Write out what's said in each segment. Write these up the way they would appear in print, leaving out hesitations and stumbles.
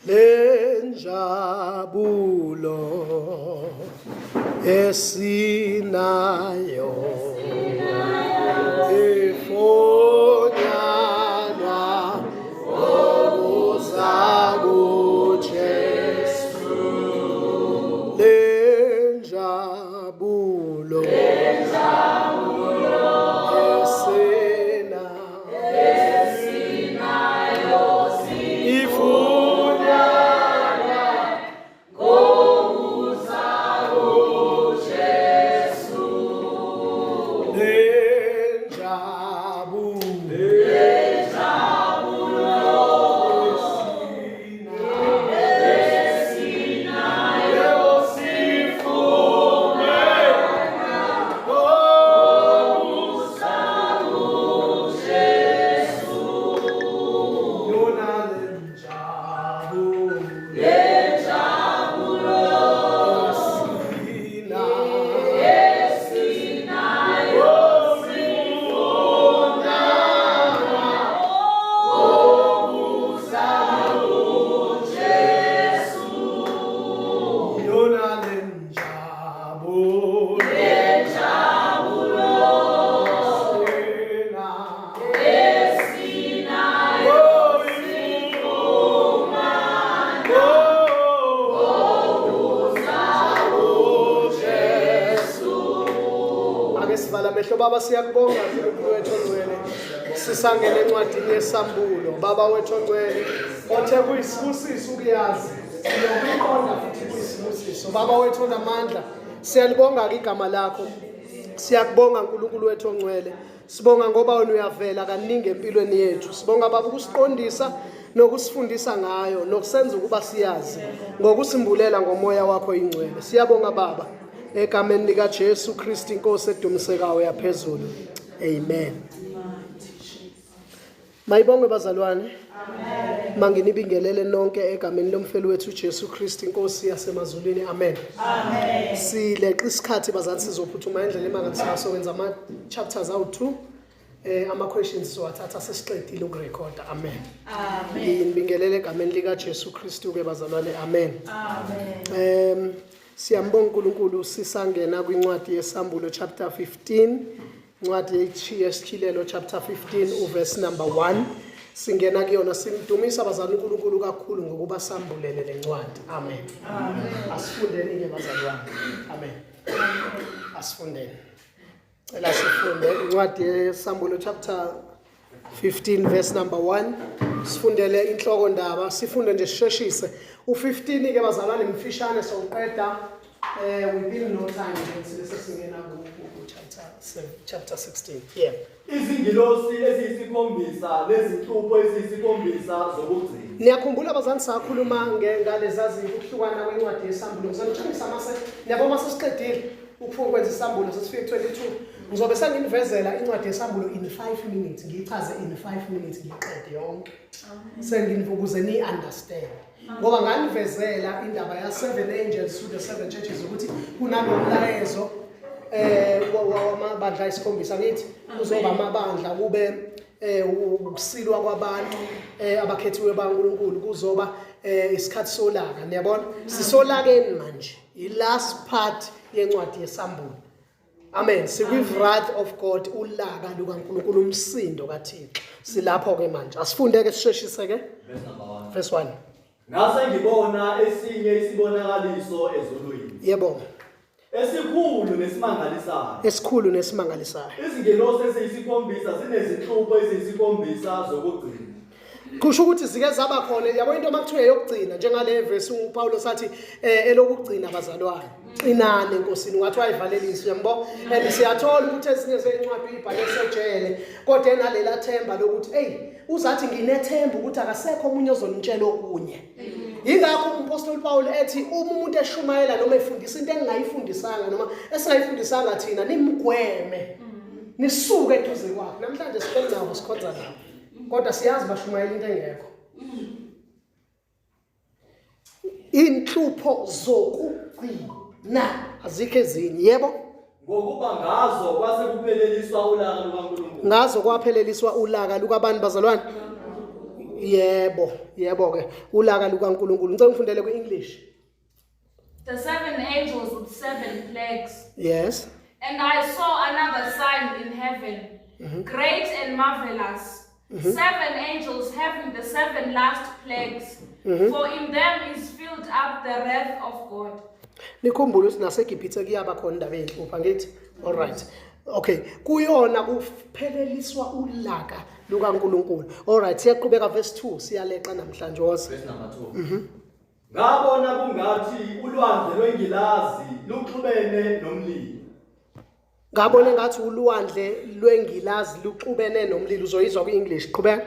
lenjabulo esinayo efonyanwa ngokuza kuJesu lenjabulo Baba siyakubonga uNkulunkulu wethu ongcwele sisangene encwadini yesambulo baba wethu ongcwele othe kuyisibusiso ukuyazi nokuyiqonda futhi kuyisibusiso baba wethu onamandla siyalibonga igama lakho siyakubonga uNkulunkulu wethu ongcwele sibonga ngoba wena uyavela kaningi empilweni yethu sibonga baba ukusiqondisa nokusifundisa ngayo nokusenza ukuba siyazi ngokusimbulela ngomoya wakho ingcwele siyabonga baba egameni lika Jesu Kristu inkosi edumisekayo yaphezulu amen. Mayibonge bazalwane amen. Manginibingelele nonke egameni lomfeli wethu Jesu Kristu inkosi yasemazulwini amen. Amen. Sileqa isikhathi bazali sizophuthuma endlela emangathi sokwenza ama chapters awu2 ama questions siwathatha sesiqedile ukurecorda amen. Amen. Ngibingelele egameni lika Jesu Kristu ke bazalwane amen. Amen. Siyambonga uNkulunkulu sisangena kwincwadi yesambulo chapter 15 incwadi yesishilelo chapter 15 uverse number 1 singena kuyona simdumisa bazali uNkulunkulu kakhulu ngokuba sambulele lencwadi amen. Amen. Asifundeni ke bazalwane amen. Asifundeni cela sifunde incwadi yesambulo chapter 15 verse number 1 sifundele inhloko ndaba sifunde nje sisheshise u15 ke bazalwane mfishane soqeda within no time nje sesingena ku chapter 16 yeah izingilosi eziyisikhombisa lezinhlupho eziyisikhombisa zokugcina niyakhumbula abazali sakhuluma ngalezazi ukuhlukana kwencwadi yesambulo ngizonitshengisa mase niyabona sesiqedile ukufuna ukwenza isambulo sesifike 22 ngizobe senginivezela incwadi yesambulo in 5 minutes ngiyichaze in 5 minutes ngiqede yonke senginivukuze ni understand ngoba nganivezela indaba ya 7 angels to the 7 churches ukuthi kunalomlayezo wamabandla esikhombisa ngithi uzoba amabandla kube ukusilwa kwabantu abakhethiwe baNkulunkulu kuzoba isikhathi solaka niyabona sisolakeni manje i last part yencwadi yesambulo amen sikwi wrath of God ulaka lukaNkulunkulu umsindo kaThixo silapho ke manje asifunde ke sisheshise ke verse 1 ngase ngibona esinye isibonakaliso ezulwini yebo esikhulu nesimangalisayo izingilosi eziyisikhombisa zinezinhlupho eziyisikhombisa zokugcina kusho ukuthi zike zaba khona yabo into makuthiwa yokugcina njengale verse uPaulo sathi elokugcina bazalwane qinane enkosini ngathi wayivalelisa uyambo and siyathola ukuthi esinye zencwadi uyibhale sejele kodwa enalela themba lokuthi hey uzathi nginethemba ukuthi akasekho omunye ozonitshela okunye ingakho umpostoli Paul ethi uma umuntu eshumayela noma efundisa into engingayifundisanga noma esingayifundisanga thina nimgweme nisuke eduze kwakhe namhlanje siphela nabo sikhonza nabo kodwa siyazi bashumayela into engekho inhlupho zokugcina azikho ezinye yebo ngokuba ngazo kwase kupheleliswa ulaka lukaNkulunkulu ngazo kwapheleliswa ulaka lukabantu bazalwane Yebo ke. Ulaka lukaNkulunkulu. Ngicela ngifundele ku-English. The 7 angels with 7 plagues. Yes. And I saw another sign in heaven, great and marvelous. 7 angels having the 7 last plagues, for in them is filled up the wrath of God. Nikhumbule ukuthi naseGibhithe kuyaba khona indaba eyinhlupha ngithi. All right. Okay, kuyona kupheleliswa ulaka lukaNkulunkulu. All right, siyaqhubeka verse 2 siyaleqa namhlanje woza. Verse number 2. Ngabona kungathi ulwandle lwengilazi luxubene nomlilo. Ngabona ngathi ulwandle lwengilazi luxubene nomlilo. Uzoyizwa ku-English. Qhubeka.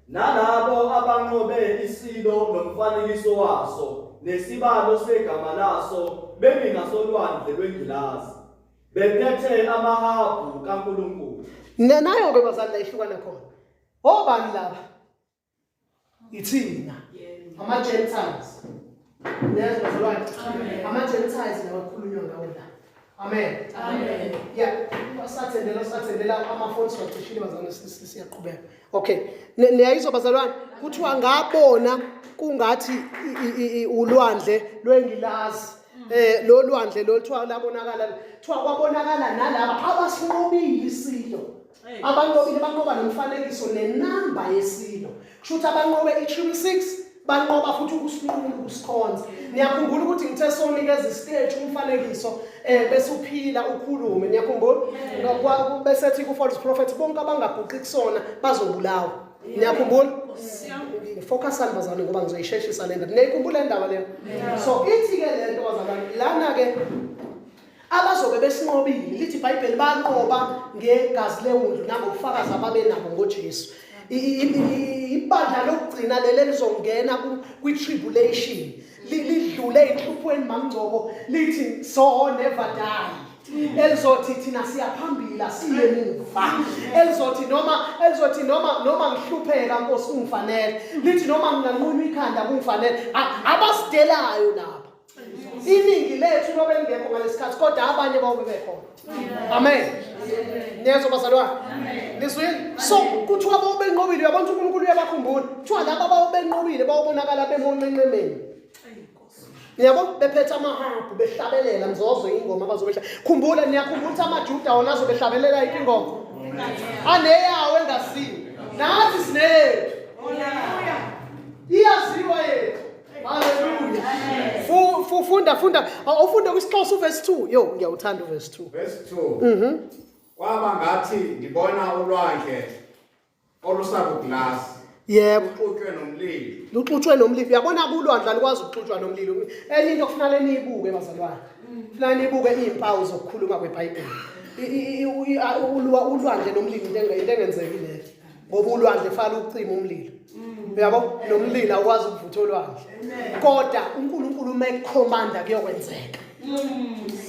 Nalabo abanqobe isilo nomfanekiso waso nesibalo segama laso bemi ngasolwandle lwengilazi bephethe amahabhu kaNkulunkulu. Nayo ke bazali la ihlukana khona. Obani laba? Ithina. Ama-Gentiles. Yes, bazalwane. Ama-Gentiles lawa kukhulunywa ngawo la. Amen. Amen. Yeah, sathendela ama-phones wacishile bazalwane siyaqhubeka. Okay. Niyayizwa bazalwane kuthiwa ngabona kungathi ulwandle lwengilazi. Lo lwandle lo kuthiwa labonakala kuthiwa kwabonakala nalabo abasinqobile isilo. Abanqobile banqoba nomfanekiso nenamba yesilo. Kushuthi abanqobe i-6 banqoba futhi ukusinqula usikhonza. Niyakhumbula ukuthi ngithe sonikeza istage umfanekiso bese uphila ukhulume. Niyakhumbula bese ethi ku-false prophet bonke abangaguqi kusona bazobulawa. Niyakhumbula? Focus on bazalwane ngoba ngizoyisheshisa le ndaba. Niyakhumbula le ndaba leyo? So ithi ke le nto bazalwane lana ke abazobe besinqobile lithi iBhayibheli banqoba ngegazi lewundlu nangobufakazi ababenabo ngoJesu. Ibandla lokugcina leli lizongena kwi-tribulation lidlule inhluphweni mamngcobo lithi so never die. Elizothi thina siyaphambila siye emuva. Elizothi noma ngihlupheka Nkosi kungifanele. Lithi noma nginganquma ikhanda kungifanele. Abasidelayo lapha. Iningi lethu lobe lingekho ngalesikhathi kodwa abanye bawo bebekhona. Amen. Niyezwa bazalwane? Nizwini? So kuthiwa bawo benqobile uyabona uNkulunkulu uyabakhumbula. Kuthiwa laba bawo benqobile bawubonakala bemonqenqemeni. Yabo bephethe amahabhu behlabelela mzozo ingoma bazobehla. Khumbula niyakhumbula ukuthi amaJuda wona azobehlabelela iphi ingoma? Aneyawo engasiyo. Nathi sineyethu. Hallelujah. Iyaziwa yethu. Hallelujah. Funda. Awufunda kwisixhosa uverse 2. Yo ngiyawuthanda uverse 2. Verse 2. Kwaba ngathi ngibona ulwandle olusakuglasi. Yebo. Luxutshwe nomlilo. Luxutshwe nomlilo. Uyabona kulwandle alikwazi ukuxutshwa nomlilo. Enye into kufanele niyibuke bazalwane. Kufanele niyibuke izimpawu zokukhuluma kweBhayibheli. Ulwandle nomlilo into engenzekile. Ngoba ulwandle fala ukucima umlilo. Uyabo nomlilo awukwazi ukuvutha ulwandle. Kodwa uNkulunkulu meyikhomanda kuyokwenzeka.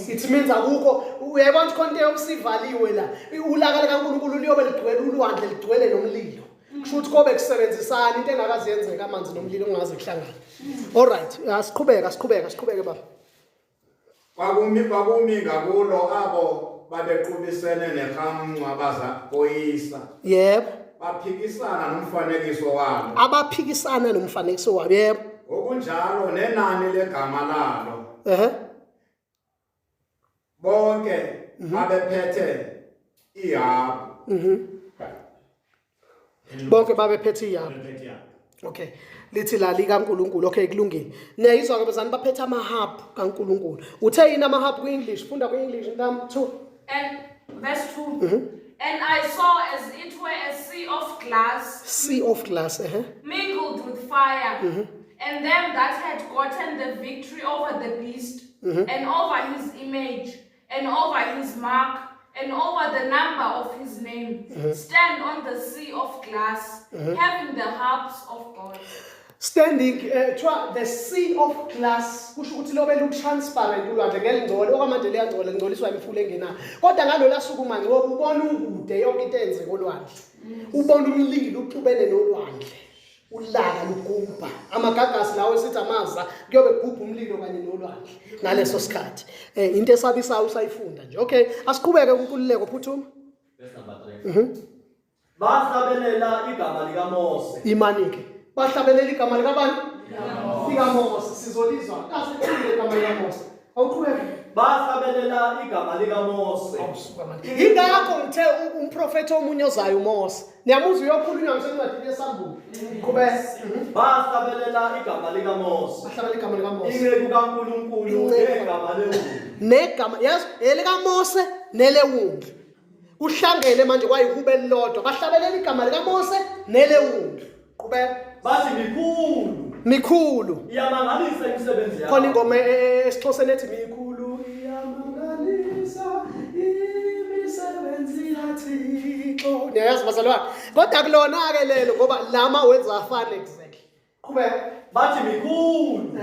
It means akukho uyayibona konke obusivaliwe la. Ulaka likaNkulunkulu liyobe ligcwele ulwandle ligcwele nomlilo. Kushuthi kobe kusebenzisana into engakazi yenzeka amanzi nomlilo ungaze kuhlangana. All right, asiqhubeke baba. Kwakumi ngakulo abo babequbisene nehamncwabaza koyisa. Yebo. Baphikisana nomfanekiso wabo. Abaphikisana nomfanekiso wabo. Yebo. Ngokunjalo nenani legama lalo. Bonke babephethe ihabhu. Bonke babephethe ihabhu. Okay. Lithi la likaNkulunkulu. Okay, kulungile. Niyayizwa ke bazani baphethe amahabhu kaNkulunkulu. Uthe yini amahabhu ku-English? Funda ku-English number 2. And verse 2. And I saw as it were a sea of glass. Sea of glass. Mingled with fire. And them that had gotten the victory over the beast, and over his image, and over his mark, and over the number of his name, stand on the sea of glass, having the harps of God. Standing the sea of glass kusho ukuthi lobe lu-transparent ulwandle ngelingcole okwamanje liyangcola lingcoliswa imifula engenayo kodwa ngalola suku manje ngoba ubona ukude yonke into eyenzeka olwandle ubona umlilo uxubene nolwandle ulaka lugubha amagagasi lawo esithi amaza kuyobe kugubha umlilo kanye nolwandle ngaleso sikhathi into esabisayo usayifunda nje. Okay, asiqhubeke kunkululeko phuthuma. Verse number 3. Bahlabelela igama likaMose. Imani ke bahlabelela igama likabani? LikaMose. Sizolizwa kasicule igama likaMose. Awuqhubeke. Bahlabelela igama likaMose. Ingakho ngithe umprofeti omunye ozayo uMose. Niyamuzwa uyokhulunywa ngencwadi yesambulo. Qhubeka. Bahlabelela igama likaMose. Bahlabelela igama likaMose. Inceku kaNkulunkulu negama lewundlu. Negama yazi elikaMose nelewundlu. Kuhlangene manje kwayihube elilodwa. Bahlabelela igama likaMose nelewundlu. Qhubeka. Bathi Mikhulu. Iyamangalisa imisebenzi yakho. Khona ingoma esiXhoseni ethi mikhulu iyamangalisa imisebenzi yaThixo. Niyayazi bazalwane. Kodwa kulona ke lelo ngoba lama wenza afane exactly. Qhubeka. Bathi mikhulu.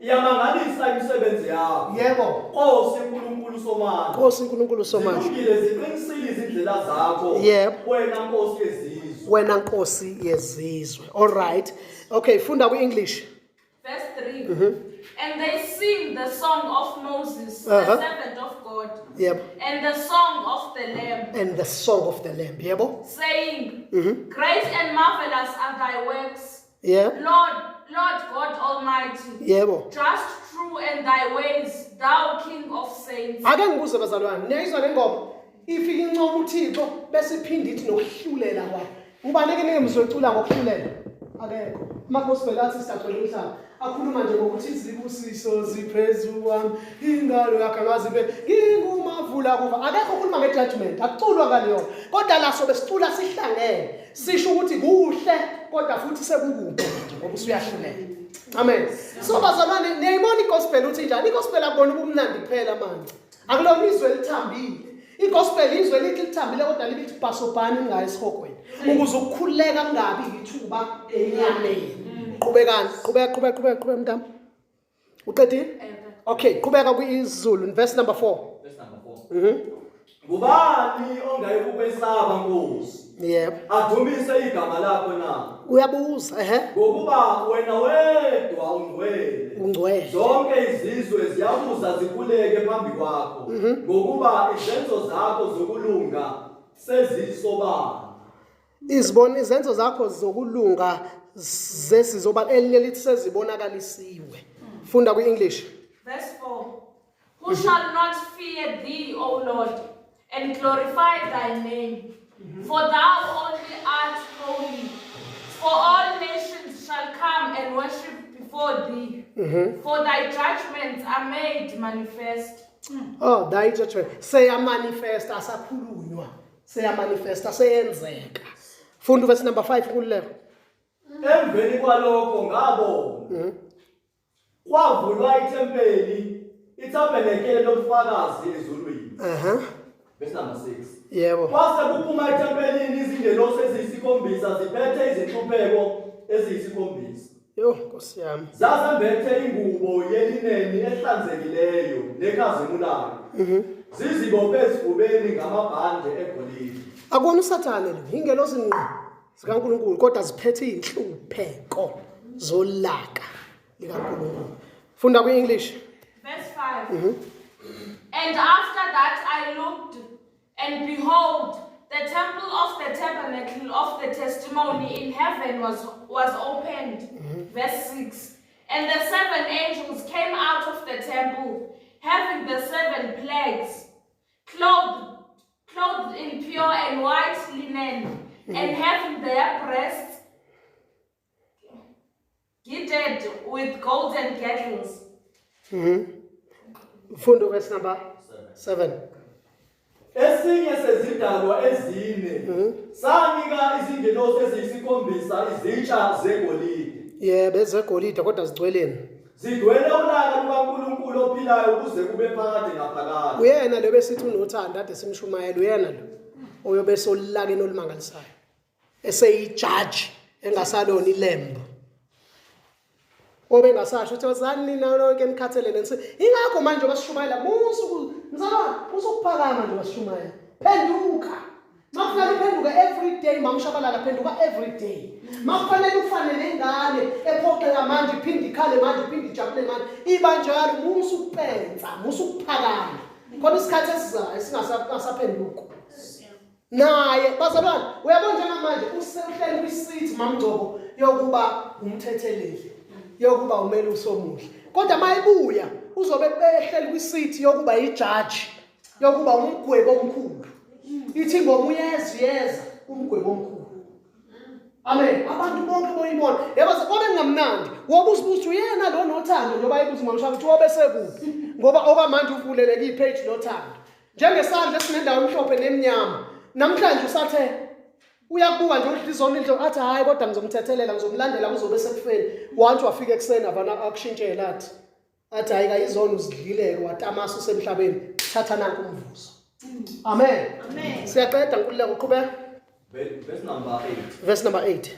Iyamangalisa imisebenzi yakho. Yebo. Nkosi uNkulunkulu somandla. Nkosi uNkulunkulu somandla. Zilungile ziqinisile izindlela zakho. Yebo. Wena Nkosi yezizwe. Wena Nkosi yezizwe. All right. Okay, funda ku-English. Verse 3. And they sing the song of Moses, the servant of God, Yep. and the song of the Lamb, And the song of the Lamb. Yebo. saying, Great and marvelous are thy works, Yeah. Lord God Almighty. Yebo. Just, true in thy ways, thou King of saints. Ake ngibuze bazalwane, niyayizwa le ngoma? Ifika incoma uThixo bese iphinde ithi nokuhlulela kwakhe. Ngubani ke ningezocula ngokuhlulela? Akekho. Ama-gospel athi sithathelwe umhlaba. Akhuluma nje ngokuthi izibusiso ziphezu kwami, ingalo yakhe angazibe ngingumavula kuva. Akekho ukhuluma nge-judgment, akuculwa ngaleyo. Kodwa la sobe sicula sihlangene. Sisho ukuthi kuhle kodwa futhi sekukubi nje ngoba usuyahlulela. Amen. So bazalwane niyayibona igospel uthi njani? Igospel akubona ubumnandi kuphela manje. Akulona izwe elithambile. Igospel izwe lithi lithambile kodwa lithi bhasobhani ngayo esihogweni. Ukuze ukukhuleka kungabi ithuba enyameni. Qhubekani, qhubeka mntama. Uqedile? Okay, qhubeka kuIzulu verse number 4. Verse number 4. Ngubani ongayikwesaba Nkosi? Yebo. Adumise igama lakho na. Uyabuza, Ngokuba wena wedwa ungcwele. Ungcwele. Zonke izizwe ziyabuza zikhuleke phambi kwakho. Ngokuba izenzo zakho zokulunga sezisobala. Izibona izenzo zakho zokulunga zesizoba elinye lithi sezibonakalisiwe. Funda kuEnglish. Verse 4. Who shall not fear thee, O Lord, and glorify thy name? For thou only art holy. For all nations shall come and worship before thee. For thy judgments are made manifest. Oh, thy judgment. Seyamanifest asakhulunywa. Seyamanifest aseyenzeka. Funda verse number 5 kulelo. Emveni kwalokho ngabona. Kwavulwa ithempeli, ithabelekele lobufakazi ezulwini. Verse number 6. Yebo. Kwase kuphuma ethempelini izingelosi eziyisikhombisa ziphethe izinhlupheko eziyisikhombisa. Yo, Nkosi yami. Zazembethe ingubo yelineni ehlanzekileyo nekhazimulayo. Zizibophe ezifubeni ngamabhande egolide. Akubona uSathane lo, ingelosi ngqo zikaNkulunkulu kodwa ziphethe inhlupheko zolaka likaNkulunkulu. Funda kuEnglish. Verse 5. And after that I looked, and behold, the temple of the tabernacle of the testimony in heaven was opened. Verse 6. And the 7 angels came out of the temple, having the 7 plagues, clothed in pure and white linen, and having their breasts girded with golden girdles. Funda verse number 7. Esinye sezidalwa ezine sanika izingelosi eziyisikhombisa izitsha zegolide. Yebo, ezegolide kodwa zigcweleni. Zidwele ulaka lukaNkulunkulu ophilayo kuze kube phakade naphakade. Uyena lo besithi unothando ade simshumayela uyena lo oyobe solilakeni olumangalisayo. Eseyijudge engasalona ilembu. Obe ngasasho uthi wazani nina lonke nikhathelene nsi. Ingakho manje basishumayela musu ngizalwa usukuphakama nje basishumayela. Phenduka. Makufanele uphenduke every day mamshabalala phenduka every day. Makufanele ufanele ingane ephoqeka manje iphinde ikhale manje iphinde ijabule manje. Iba njalo musu ukupenza, musu ukuphakama. Kodwa isikhathi esizayo singasaphenduka. Naye bazalwane uyabona njengamanje usehleli kwiseat mamgcobo yokuba umthetheleli, yokuba umelusi omuhle. Kodwa mayibuya uzobe behleli kwisithi yokuba yijaji, yokuba umgwebo omkhulu. Ithi ngoba uyeza umgwebo omkhulu. Amen. Abantu bonke boyibona. Yebo sekube ngamnandi. Woba usibuthi uyena lo nothando njoba ibuthi ngomshaka ukuthi wobe sekuphi. Ngoba okwamanje uvuleleke ipage lothando. Njengesandla esinendawo emhlophe nemnyama. Namhlanje usathe uyakubuka nje uhlizwa indlo athi hayi kodwa ngizomthethelela ngizomlandela kuzobe sekufeni. Once wafika ekseni avana akushintshela athi hayi kayizona uzidlileke watamasa usemhlabeni thatha nanku umvuzo. Amen. Amen. Siyaqeda nkululeko uqhubeka. Verse number 8. Verse number 8.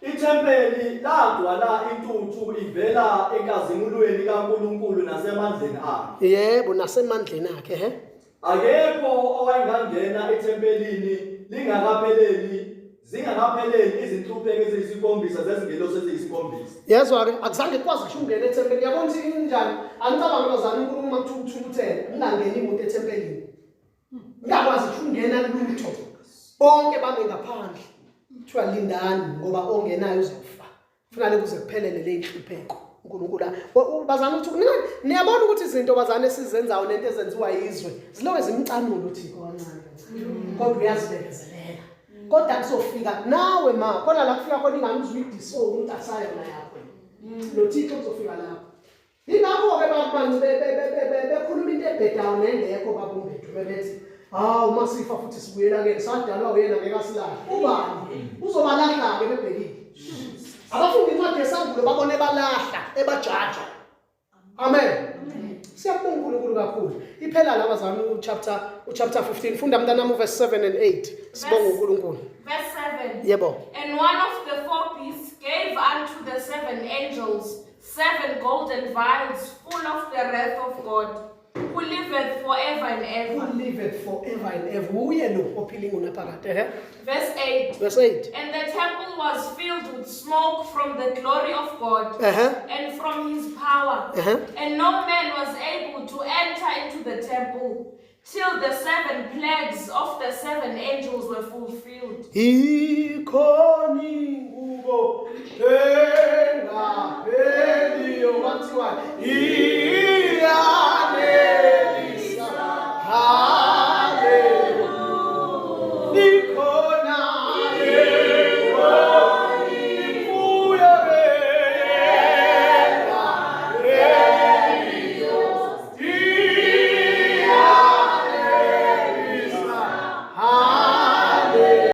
Ithempeli ladwala intuthu ivela enkazimulweni kaNkulunkulu nasemandleni akhe. Yebo nasemandleni akhe he. Akekho owayengangena ethempelini zingakapheleli izinhlupheko eziyisikhombisa zezingelosi eziyisikhombisa. Yezwa ke akuzange kwazi kusho ungena ethempelini. Yabona ukuthi injani? Angicabanga bazana uNkulunkulu makuthukuthela ungangeni imoto ethempelini. Ngakwazi ungena lutho. Bonke babe ngaphandle. Kuthiwa lindani ngoba ongenayo uzofa. Kufanele kuze kuphelele le inhlupheko. uNkulunkulu bazana ukuthi niyabona ukuthi izinto bazana esizenzayo nento ezenziwa yizwe ziloke zimcanulo Thixo kancane. Kodwa uyazibekezelela. Kodwa kuzofika nawe ma khona la kufika khona ingane uzwidiso umuntu asayo la yakho. Nothixo uzofika lapho. Ingakho ke babantu bekhuluma into ebhedayo nengekho babumbethu bebethi uma sifa futhi sibuyela ke sadalwa uyena ngeke asilahle. Ubani uzobalahla ke bebhekile. Abafundi incwadi yesambulo babone balahla ebajaja. Amen. Siyabonga uNkulunkulu kakhulu. Iphela la bazana uchapter 15 funda mntanami verse 7 and 8. Sibonga uNkulunkulu. Verse 7. Yebo. And one of the four beasts gave unto the 7 angels 7 golden vials full of the wrath of God, who liveth forever and ever. Who liveth forever and ever. Uye lo ophilinga unaphakade. Verse 8. Verse 8. And the temple was filled with smoke from the glory of God and from his power. And no man was able to enter into the temple till the 7 plagues of the 7 angels were fulfilled. Ikoni ngubo engapheliyo wathiwa